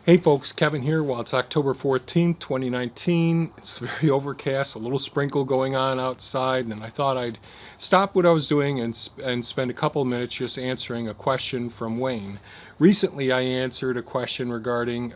Hey folks, Kevin here. Well, it's October 14th, 2019. It's very overcast, a little sprinkle going on outside, and I thought I'd stop what I was doing and spend a couple of minutes just answering a question from Wayne. Recently, I answered a question regarding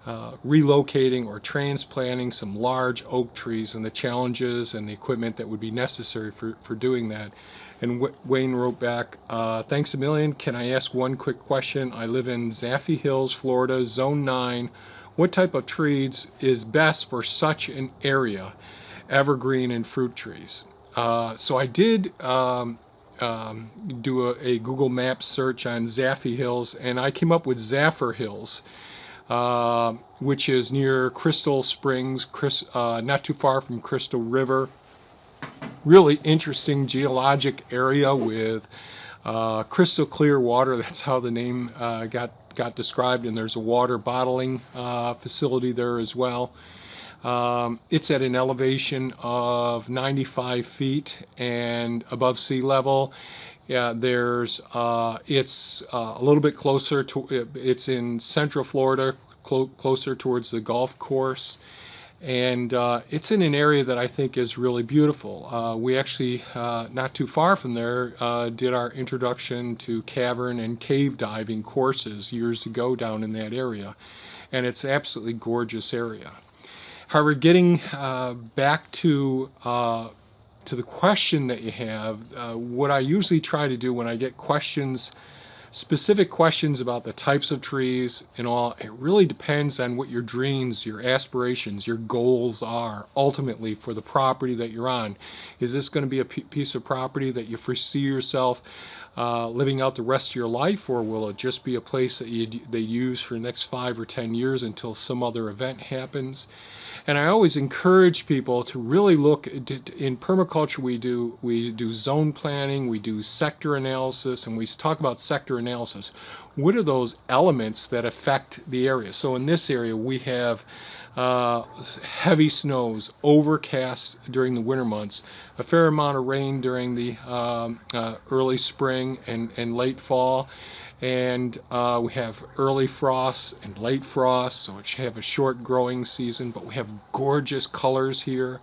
relocating or transplanting some large oak trees and the challenges and the equipment that would be necessary for doing that. And Wayne wrote back, thanks a million. Can I ask one quick question? I live in Zaffe Hills, Florida, Zone 9. What type of trees is best for such an area? Evergreen and fruit trees. So I did do a Google Maps search on Zaffe Hills, and I came up with Zaffer Hills, which is near Crystal Springs, not too far from Crystal River. Really interesting geologic area with crystal clear water. That's how the name got described, and there's a water bottling facility there as well. It's at an elevation of 95 feet and above sea level. Yeah, it's a little bit closer to, it's in Central Florida, closer towards the golf course. And it's in an area that I think is really beautiful. We actually, not too far from there, did our introduction to cavern and cave diving courses years ago down in that area. And it's an absolutely gorgeous area. However, getting back to the question that you have, what I usually try to do when I get questions, specific questions about the types of trees and all, it really depends on what your dreams, your aspirations, your goals are ultimately for the property that you're on. Is this going to be a piece of property that you foresee yourself living out the rest of your life, or will it just be a place that they use for the next 5 or 10 years until some other event happens? And I always encourage people to really look in permaculture. We do zone planning, we do sector analysis, and we talk about sector analysis. What are those elements that affect the area? So in this area, we have heavy snows, overcast during the winter months, a fair amount of rain during the early spring and late fall. And we have early frosts and late frosts, so we have a short growing season, but we have gorgeous colors here.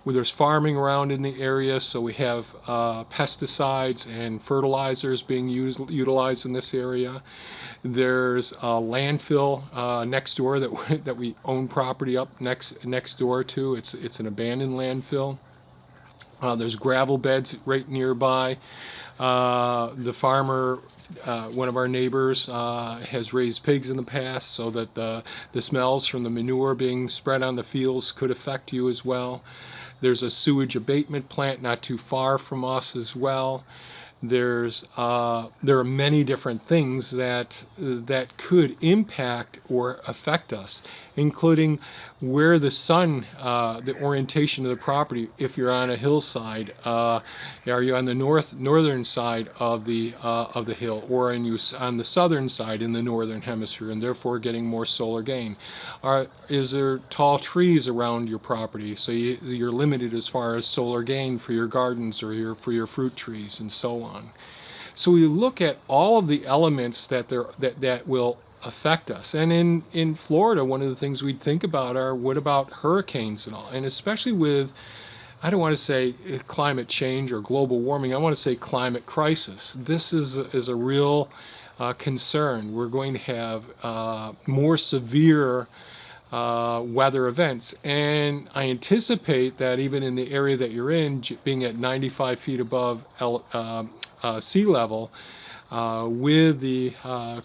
Where there's farming around in the area, so we have pesticides and fertilizers being utilized in this area. There's a landfill next door that we own property up next door to. It's an abandoned landfill. There's gravel beds right nearby. The farmer, one of our neighbors, has raised pigs in the past, so that the smells from the manure being spread on the fields could affect you as well. There's a sewage abatement plant not too far from us as well. There are many different things that could impact or affect us, including where the sun, the orientation of the property. If you're on a hillside, are you on the northern side of the hill, or on the southern side in the northern hemisphere, and therefore getting more solar gain? Is there tall trees around your property, so you're limited as far as solar gain for your gardens or for your fruit trees and so on? So we look at all of the elements that will affect us. And in Florida, one of the things we'd think about are, what about hurricanes and all? And especially with, I don't want to say climate change or global warming, I want to say climate crisis. This is a real concern. We're going to have more severe weather events, and I anticipate that even in the area that you're in, being at 95 feet above sea level, with the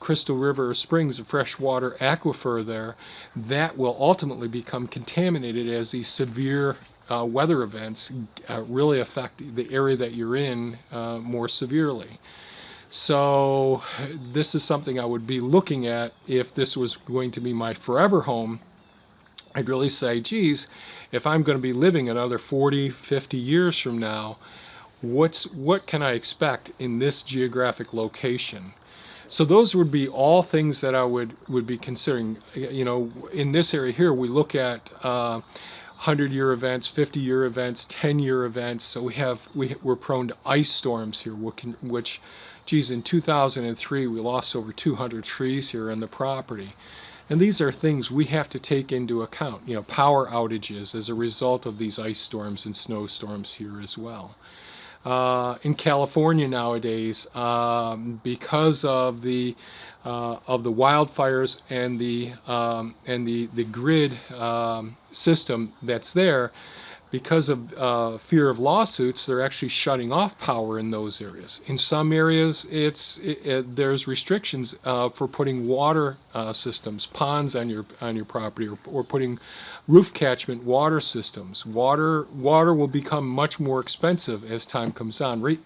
Crystal River Springs, a freshwater aquifer there, that will ultimately become contaminated as these severe weather events really affect the area that you're in more severely. So this is something I would be looking at if this was going to be my forever home. I'd really say, geez, if I'm going to be living another 40, 50 years from now, what can I expect in this geographic location? So those would be all things that I would be considering. You know, in this area here, we look at 100-year events, 50-year events, 10-year events. So we're prone to ice storms here, which, geez, in 2003 we lost over 200 trees here on the property. And these are things we have to take into account, power outages as a result of these ice storms and snowstorms here as well. In California nowadays, because of the wildfires and the grid system that's there, because of fear of lawsuits, they're actually shutting off power in those areas. In some areas, there's restrictions for putting water systems, ponds on your property, or putting roof catchment water systems. Water will become much more expensive as time comes on,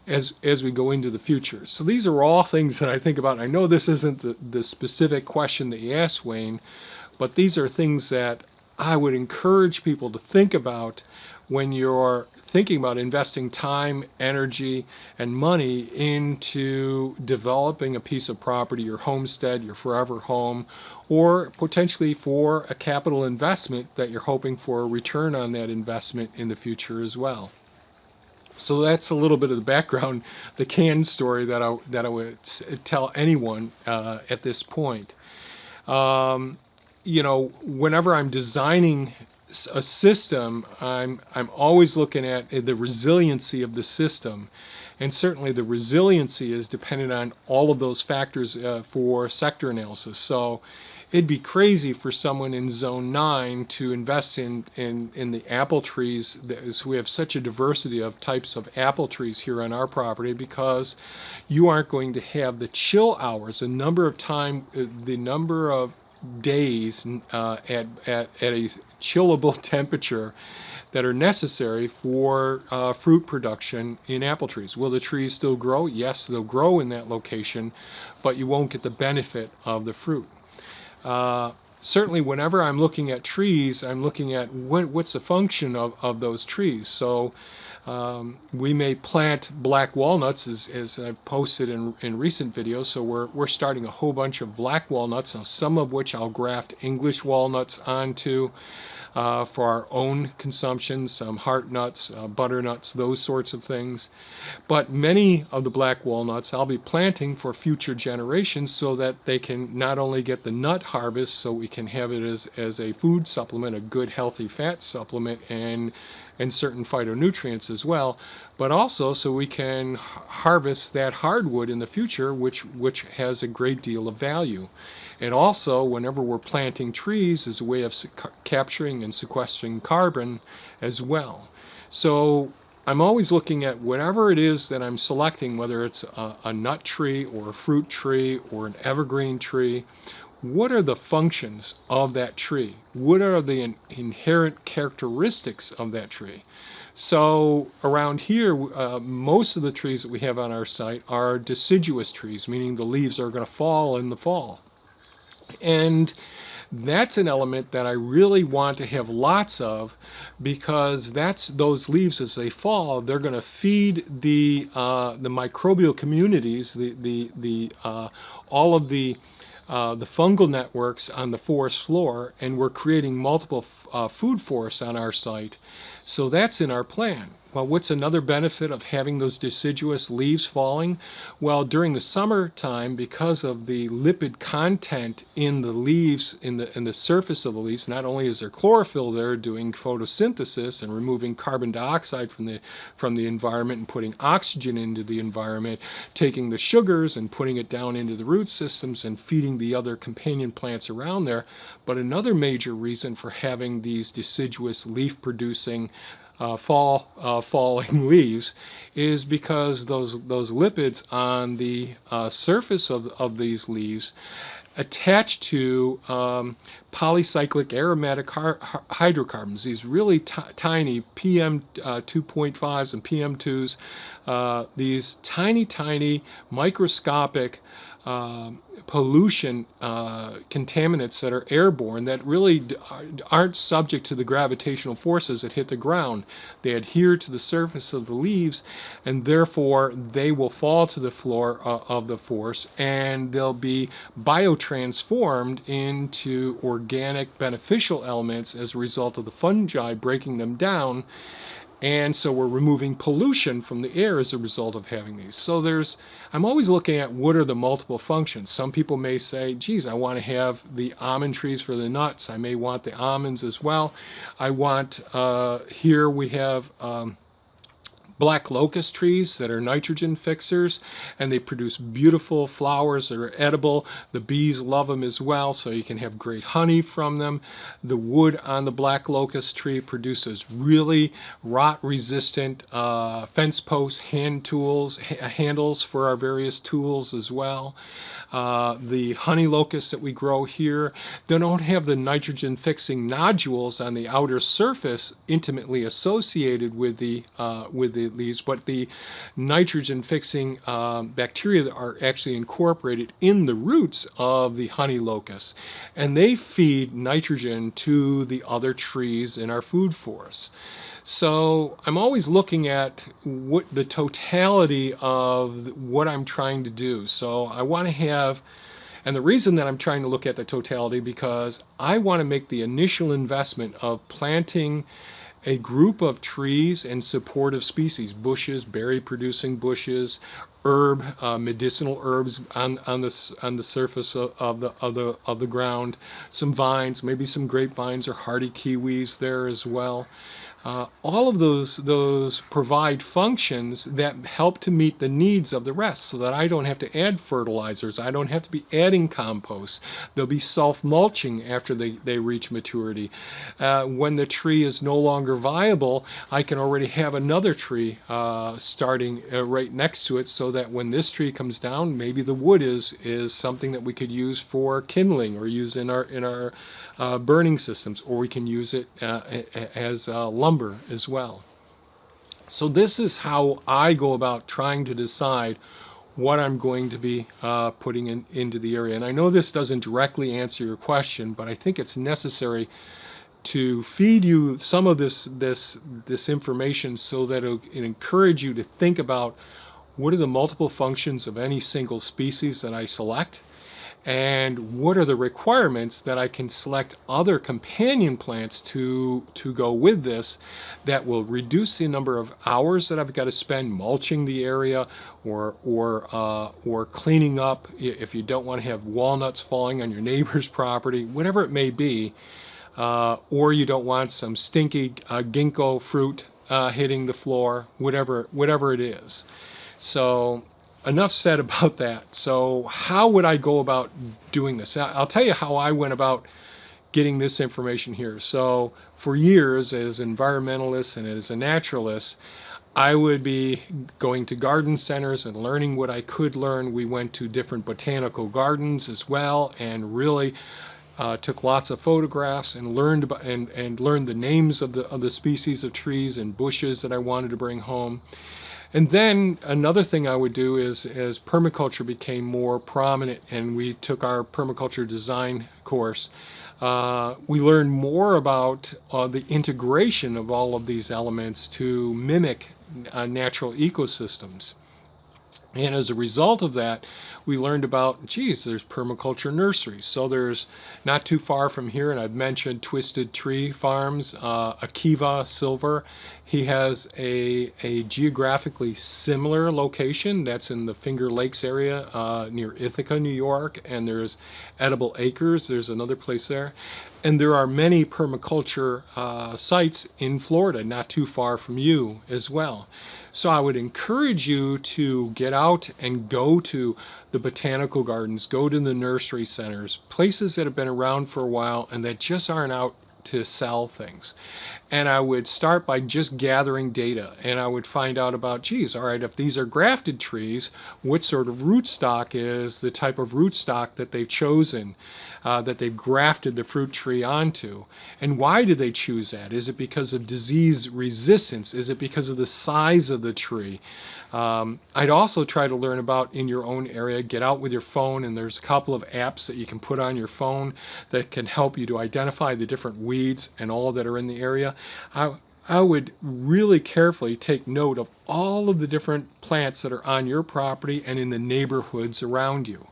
as we go into the future. So these are all things that I think about. I know this isn't the specific question that you asked, Wayne, but these are things that I would encourage people to think about when you're thinking about investing time, energy, and money into developing a piece of property, your homestead, your forever home, or potentially for a capital investment that you're hoping for a return on that investment in the future as well. So that's a little bit of the background, the canned story that I would tell anyone at this point. Whenever I'm designing a system, I'm always looking at the resiliency of the system, and certainly the resiliency is dependent on all of those factors for sector analysis. So it'd be crazy for someone in Zone 9 to invest in the apple trees. So we have such a diversity of types of apple trees here on our property, because you aren't going to have the chill hours, the number of days at a chillable temperature that are necessary for fruit production in apple trees. Will the trees still grow? Yes, they'll grow in that location, but you won't get the benefit of the fruit. Certainly, whenever I'm looking at trees, I'm looking at what's the function of those trees. So we may plant black walnuts, as I've posted in recent videos. So we're starting a whole bunch of black walnuts, some of which I'll graft English walnuts onto for our own consumption, some heart nuts, butternuts, those sorts of things. But many of the black walnuts I'll be planting for future generations, so that they can not only get the nut harvest, so we can have it as a food supplement, a good healthy fat supplement, and certain phytonutrients as well, but also so we can harvest that hardwood in the future, which has a great deal of value. And also, whenever we're planting trees, is a way of capturing and sequestering carbon as well. So I'm always looking at whatever it is that I'm selecting, whether it's a nut tree or a fruit tree or an evergreen tree. What are the functions of that tree? What are the inherent characteristics of that tree? So around here, most of the trees that we have on our site are deciduous trees, meaning the leaves are going to fall in the fall. And that's an element that I really want to have lots of, because those leaves, as they fall, they're going to feed the microbial communities, all of the fungal networks on the forest floor, and we're creating multiple food forests on our site. So that's in our plan. Well, what's another benefit of having those deciduous leaves falling? Well, during the summertime, because of the lipid content in the leaves, in the surface of the leaves, not only is there chlorophyll there doing photosynthesis and removing carbon dioxide from the environment and putting oxygen into the environment, taking the sugars and putting it down into the root systems and feeding the other companion plants around there. But another major reason for having these deciduous leaf-producing falling leaves is because those lipids on the surface of these leaves attach to polycyclic aromatic hydrocarbons, these really tiny PM 2.5s and PM 2s, these tiny microscopic pollution, contaminants that are airborne that really aren't subject to the gravitational forces that hit the ground. They adhere to the surface of the leaves, and therefore they will fall to the floor of the force, and they'll be biotransformed into organic beneficial elements as a result of the fungi breaking them down. And so we're removing pollution from the air as a result of having these. So I'm always looking at what are the multiple functions. Some people may say, geez, I want to have the almond trees for the nuts. I may want the almonds as well. I want, here we have black locust trees that are nitrogen fixers, and they produce beautiful flowers that are edible. The bees love them as well, so you can have great honey from them. The wood on the black locust tree produces really rot-resistant fence posts, hand tools, handles for our various tools as well. The honey locusts that we grow here, they don't have the nitrogen fixing nodules on the outer surface intimately associated with the leaves, but the nitrogen fixing bacteria that are actually incorporated in the roots of the honey locusts, and they feed nitrogen to the other trees in our food forests. So I'm always looking at what the totality of what I'm trying to do. So I want to have, and the reason that I'm trying to look at the totality, because I want to make the initial investment of planting a group of trees and supportive species, bushes, berry-producing bushes, medicinal herbs on the surface of the ground, some vines, maybe some grapevines or hardy kiwis there as well. All of those provide functions that help to meet the needs of the rest, so that I don't have to add fertilizers. I don't have to be adding compost. They'll be self-mulching after they reach maturity. When the tree is no longer viable, I can already have another tree starting right next to it, so that when this tree comes down, maybe the wood is something that we could use for kindling or use in our burning systems, or we can use it as lumber as well. So this is how I go about trying to decide what I'm going to be putting into the area. And I know this doesn't directly answer your question, but I think it's necessary to feed you some of this information, so that it encourage you to think about what are the multiple functions of any single species that I select, and what are the requirements that I can select other companion plants to go with this, that will reduce the number of hours that I've got to spend mulching the area or cleaning up if you don't want to have walnuts falling on your neighbor's property, whatever it may be, or you don't want some stinky ginkgo fruit hitting the floor, whatever it is. So enough said about that. So how would I go about doing this? I'll tell you how I went about getting this information here. So for years, as environmentalists and as a naturalist, I would be going to garden centers and learning what I could learn. We went to different botanical gardens as well, and really took lots of photographs and learned about, and learned the names of the species of trees and bushes that I wanted to bring home. And then another thing I would do is, as permaculture became more prominent and we took our permaculture design course, we learned more about the integration of all of these elements to mimic natural ecosystems. And as a result of that, we learned about, geez, there's permaculture nurseries. So there's not too far from here, and I've mentioned Twisted Tree Farms, Akiva Silver. He has a geographically similar location that's in the Finger Lakes area near Ithaca, New York, and there's Edible Acres. There's another place there. And there are many permaculture sites in Florida, not too far from you as well. So I would encourage you to get out and go to the botanical gardens, go to the nursery centers, places that have been around for a while and that just aren't out to sell things. And I would start by just gathering data, and I would find out about, geez, all right, if these are grafted trees, what sort of rootstock is the type of rootstock that they've chosen, that they've grafted the fruit tree onto, and why did they choose that? Is it because of disease resistance? Is it because of the size of the tree? I'd also try to learn about in your own area. Get out with your phone, and there's a couple of apps that you can put on your phone that can help you to identify the different weeds and all that are in the area. I would really carefully take note of all of the different plants that are on your property and in the neighborhoods around you.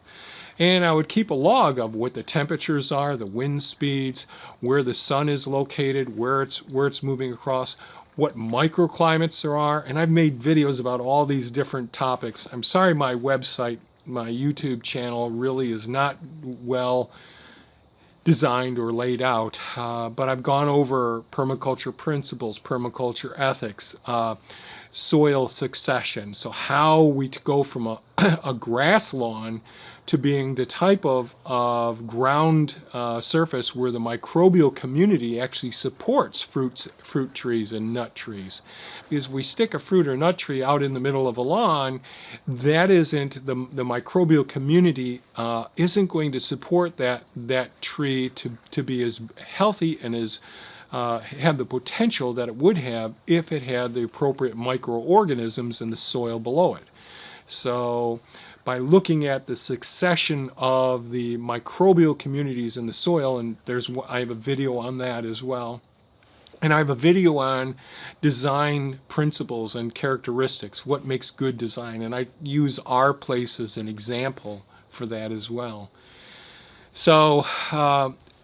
And I would keep a log of what the temperatures are, the wind speeds, where the sun is located, where it's moving across, what microclimates there are, and I've made videos about all these different topics. I'm sorry my website, my YouTube channel really is not well designed or laid out, but I've gone over permaculture principles, permaculture ethics, soil succession, so how we go from a grass lawn to being the type of ground surface where the microbial community actually supports fruit trees and nut trees. Because if we stick a fruit or nut tree out in the middle of a lawn, that isn't, the microbial community isn't going to support that tree to be as healthy and as have the potential that it would have if it had the appropriate microorganisms in the soil below it. So by looking at the succession of the microbial communities in the soil, and I have a video on that as well. And I have a video on design principles and characteristics, what makes good design, and I use our place as an example for that as well. So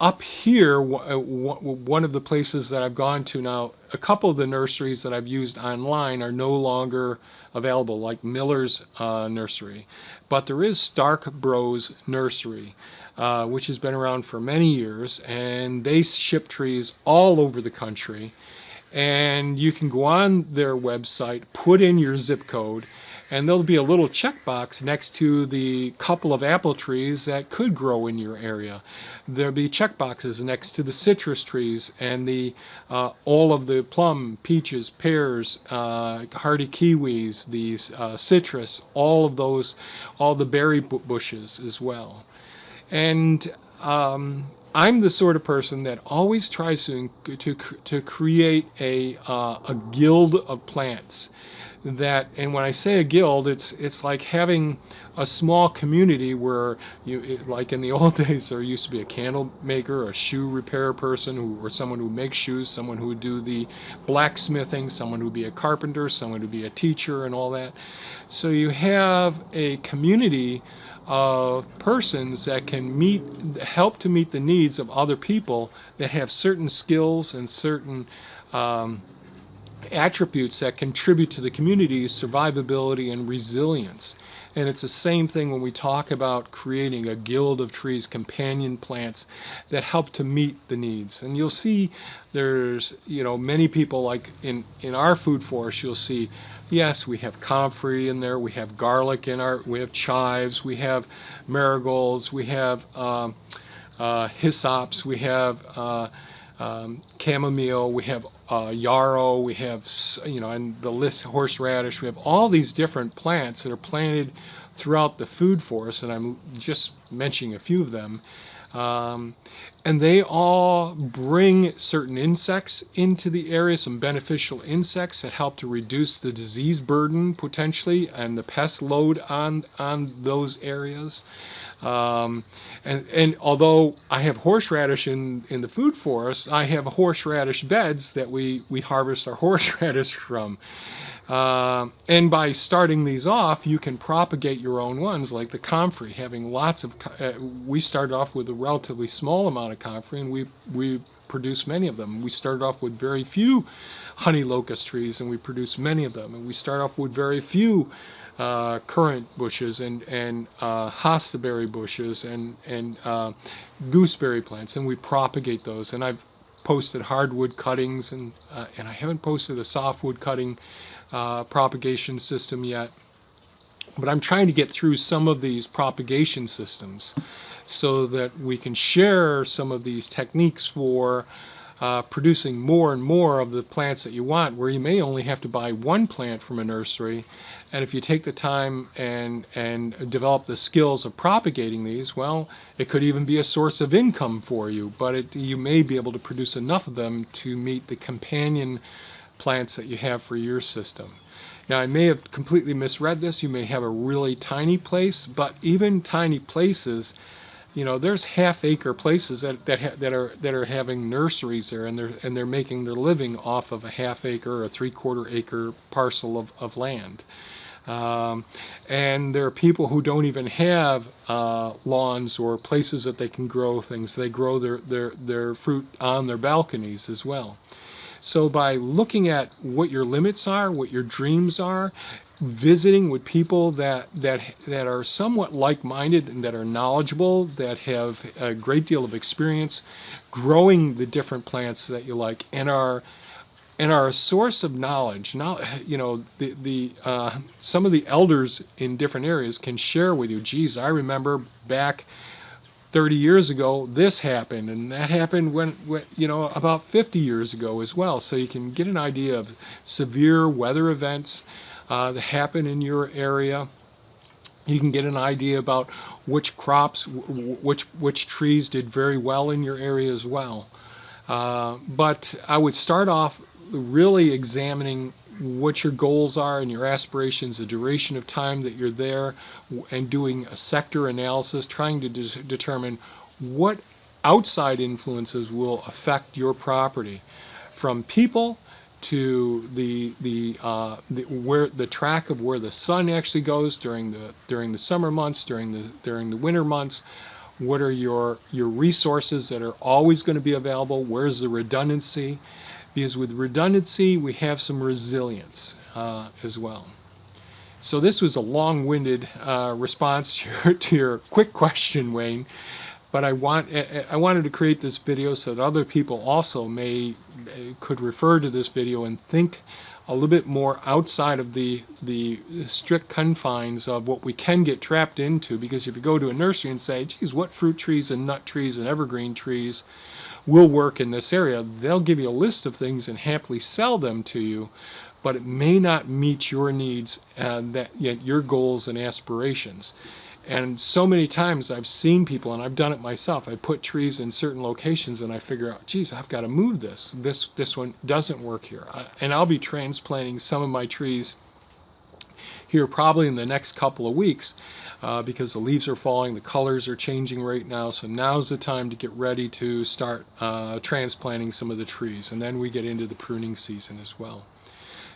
up here, one of the places that I've gone to now, a couple of the nurseries that I've used online are no longer available, like Miller's Nursery. But there is Stark Bros Nursery, which has been around for many years, and they ship trees all over the country. And you can go on their website, put in your zip code, and there'll be a little checkbox next to the couple of apple trees that could grow in your area. There'll be checkboxes next to the citrus trees and the all of the plum, peaches, pears, hardy kiwis, these citrus, all of those, all the berry bushes as well. And I'm the sort of person that always tries to create a guild of plants. That, and when I say a guild, it's like having a small community where like in the old days, there used to be a candle maker, a shoe repair person, or someone who makes shoes, someone who would do the blacksmithing, someone who would be a carpenter, someone who would be a teacher, and all that. So you have a community of persons that can help to meet the needs of other people that have certain skills and certain attributes that contribute to the community's survivability and resilience. And it's the same thing when we talk about creating a guild of trees, companion plants that help to meet the needs. And you'll see there's, many people, like in our food forest, you'll see, yes, we have comfrey in there, we have garlic we have chives, we have marigolds, we have hyssops, we have chamomile, we have yarrow, we have, and the list, horseradish, we have all these different plants that are planted throughout the food forest, and I'm just mentioning a few of them. And they all bring certain insects into the area, some beneficial insects that help to reduce the disease burden potentially and the pest load on those areas. And although I have horseradish in the food forest, I have horseradish beds that we harvest our horseradish from. And by starting these off, you can propagate your own ones, like the comfrey, having lots of, we started off with a relatively small amount of comfrey, and we produce many of them. We started off with very few honey locust trees, and we produce many of them. And we start off with very few currant bushes and hostaberry bushes and gooseberry plants, and we propagate those. And I've posted hardwood cuttings, and I haven't posted a softwood cutting propagation system yet, but I'm trying to get through some of these propagation systems so that we can share some of these techniques for producing more and more of the plants that you want, where you may only have to buy one plant from a nursery. And if you take the time and develop the skills of propagating these, well, it could even be a source of income for you, but you may be able to produce enough of them to meet the companion plants that you have for your system. Now, I may have completely misread this. You may have a really tiny place, but even tiny places, you know, there's half-acre places that are having nurseries there, and they're making their living off of a half-acre or a three-quarter-acre parcel of land. And there are people who don't even have lawns or places that they can grow things. They grow their fruit on their balconies as well. So by looking at what your limits are, what your dreams are, visiting with people that are somewhat like-minded and that are knowledgeable, that have a great deal of experience growing the different plants that you like, and are a source of knowledge. Now, you know, some of the elders in different areas can share with you, geez, I remember back 30 years ago this happened, and that happened when you know, about 50 years ago as well. So you can get an idea of severe weather events that happen in your area. You can get an idea about which crops, which trees did very well in your area as well. But I would start off really examining what your goals are and your aspirations, the duration of time that you're there, and doing a sector analysis, trying to determine what outside influences will affect your property, from people to the track of where the sun actually goes during the summer months, during the winter months. What are your resources that are always going to be available? Where's the redundancy? Because with redundancy, we have some resilience as well. So this was a long-winded response to your quick question, Wayne. But I wanted to create this video so that other people also could refer to this video and think a little bit more outside of the strict confines of what we can get trapped into. Because if you go to a nursery and say, geez, what fruit trees and nut trees and evergreen trees will work in this area, they'll give you a list of things and happily sell them to you, but it may not meet your needs and your goals and aspirations. And so many times I've seen people, and I've done it myself, I put trees in certain locations and I figure out, geez, I've got to move this. This one doesn't work here. And I'll be transplanting some of my trees here probably in the next couple of weeks because the leaves are falling, the colors are changing right now. So now's the time to get ready to start transplanting some of the trees. And then we get into the pruning season as well.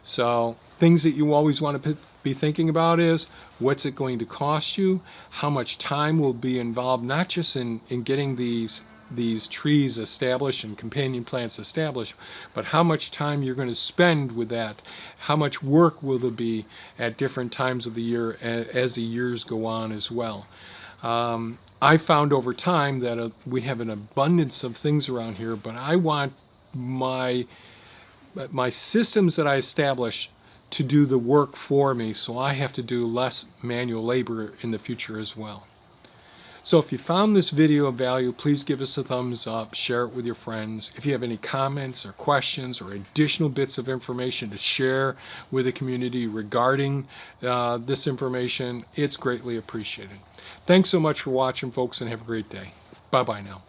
So things that you always want to be thinking about is, what's it going to cost you? How much time will be involved, not just in getting these trees established and companion plants established, but how much time you're going to spend with that. How much work will there be at different times of the year as the years go on as well. I found over time that we have an abundance of things around here, but I want my systems that I establish to do the work for me, so I have to do less manual labor in the future as well. So if you found this video of value, please give us a thumbs up, share it with your friends. If you have any comments or questions or additional bits of information to share with the community regarding this information, it's greatly appreciated. Thanks so much for watching, folks, and have a great day. Bye-bye now.